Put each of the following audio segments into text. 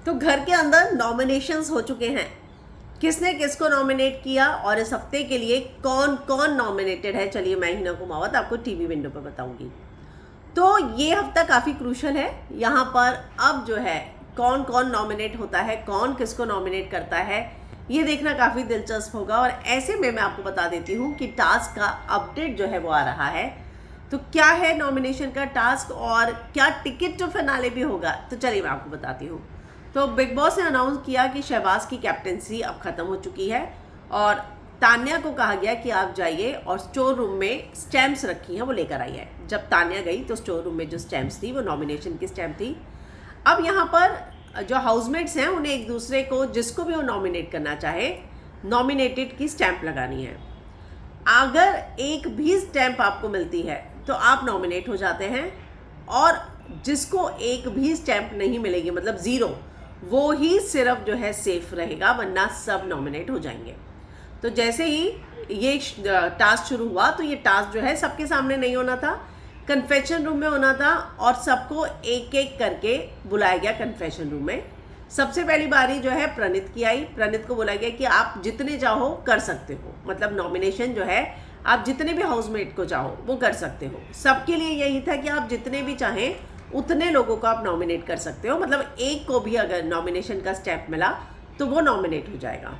तो घर के अंदर नॉमिनेशंस हो चुके हैं, किसने किसको नॉमिनेट किया और इस हफ्ते के लिए कौन कौन नॉमिनेटेड है, चलिए मैं हिना कुमावत आपको टीवी विंडो पर बताऊंगी। तो ये हफ्ता काफ़ी क्रूशल है। यहाँ पर अब जो है कौन कौन नॉमिनेट होता है, कौन किसको नॉमिनेट करता है, ये देखना काफ़ी दिलचस्प होगा। और ऐसे में मैं आपको बता देती हूँ कि टास्क का अपडेट जो है वो आ रहा है। तो क्या है नॉमिनेशन का टास्क और क्या टिकट टू फिनाले भी होगा, तो चलिए मैं आपको बताती हूँ। तो बिग बॉस ने अनाउंस किया कि शहबाज की कैप्टेंसी अब ख़त्म हो चुकी है और तान्या को कहा गया कि आप जाइए और स्टोर रूम में स्टैम्प्स रखी हैं वो लेकर आई है। जब तान्या गई तो स्टोर रूम में जो स्टैम्प्स थी वो नॉमिनेशन की स्टैम्प थी। अब यहाँ पर जो हाउसमेट्स हैं उन्हें एक दूसरे को, जिसको भी वो नॉमिनेट करना चाहे, नॉमिनेटेड की स्टैम्प लगानी है। अगर एक भी स्टैम्प आपको मिलती है तो आप नॉमिनेट हो जाते हैं, और जिसको एक भी स्टैम्प नहीं मिलेगी मतलब ज़ीरो, वो ही सिर्फ जो है सेफ रहेगा, वरना सब नॉमिनेट हो जाएंगे। तो जैसे ही ये टास्क शुरू हुआ तो ये टास्क जो है सबके सामने नहीं होना था, कन्फेशन रूम में होना था और सबको एक एक करके बुलाया गया कन्फेशन रूम में। सबसे पहली बारी जो है प्रणीत की आई। प्रणीत को बोला गया कि आप जितने चाहो कर सकते हो, मतलब नॉमिनेशन जो है आप जितने भी हाउसमेट को चाहो वो कर सकते हो। सबके लिए यही था कि आप जितने भी चाहें उतने लोगों को आप नॉमिनेट कर सकते हो, मतलब एक को भी अगर नॉमिनेशन का स्टेप मिला तो वो नॉमिनेट हो जाएगा।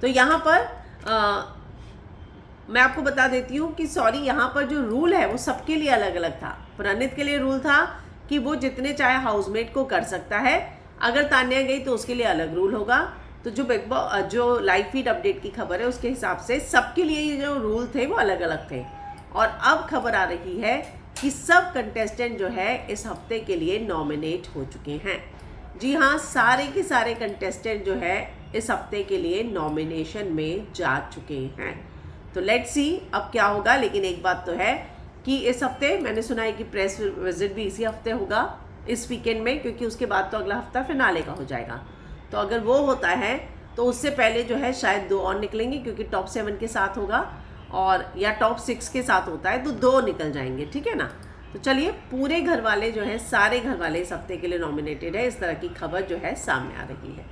तो यहाँ पर मैं आपको बता देती हूँ कि यहाँ पर जो रूल है वो सबके लिए अलग अलग था। प्रणीत के लिए रूल था कि वो जितने चाहे हाउसमेट को कर सकता है, अगर तान्या गई तो उसके लिए अलग रूल होगा। तो जो लाइव फीड अपडेट की खबर है उसके हिसाब से सबके लिए ये जो रूल थे वो अलग अलग थे। और अब खबर आ रही है कि सब कंटेस्टेंट जो है इस हफ्ते के लिए नॉमिनेट हो चुके हैं। जी हाँ, सारे के सारे कंटेस्टेंट जो है इस हफ्ते के लिए नॉमिनेशन में जा चुके हैं। तो लेट्स सी अब क्या होगा। लेकिन एक बात तो है कि इस हफ्ते मैंने सुना है कि प्रेस विजिट भी इसी हफ्ते होगा, इस वीकेंड में, क्योंकि उसके बाद तो अगला हफ्ता फिनाले का हो जाएगा। तो अगर वो होता है तो उससे पहले जो है शायद 2 और निकलेंगे, क्योंकि टॉप 7 के साथ होगा, और या टॉप 6 के साथ होता है तो 2 निकल जाएंगे, ठीक है ना। तो चलिए, पूरे घर वाले जो हैं, सारे घर वाले इस हफ्ते के लिए नॉमिनेटेड है, इस तरह की खबर जो है सामने आ रही है।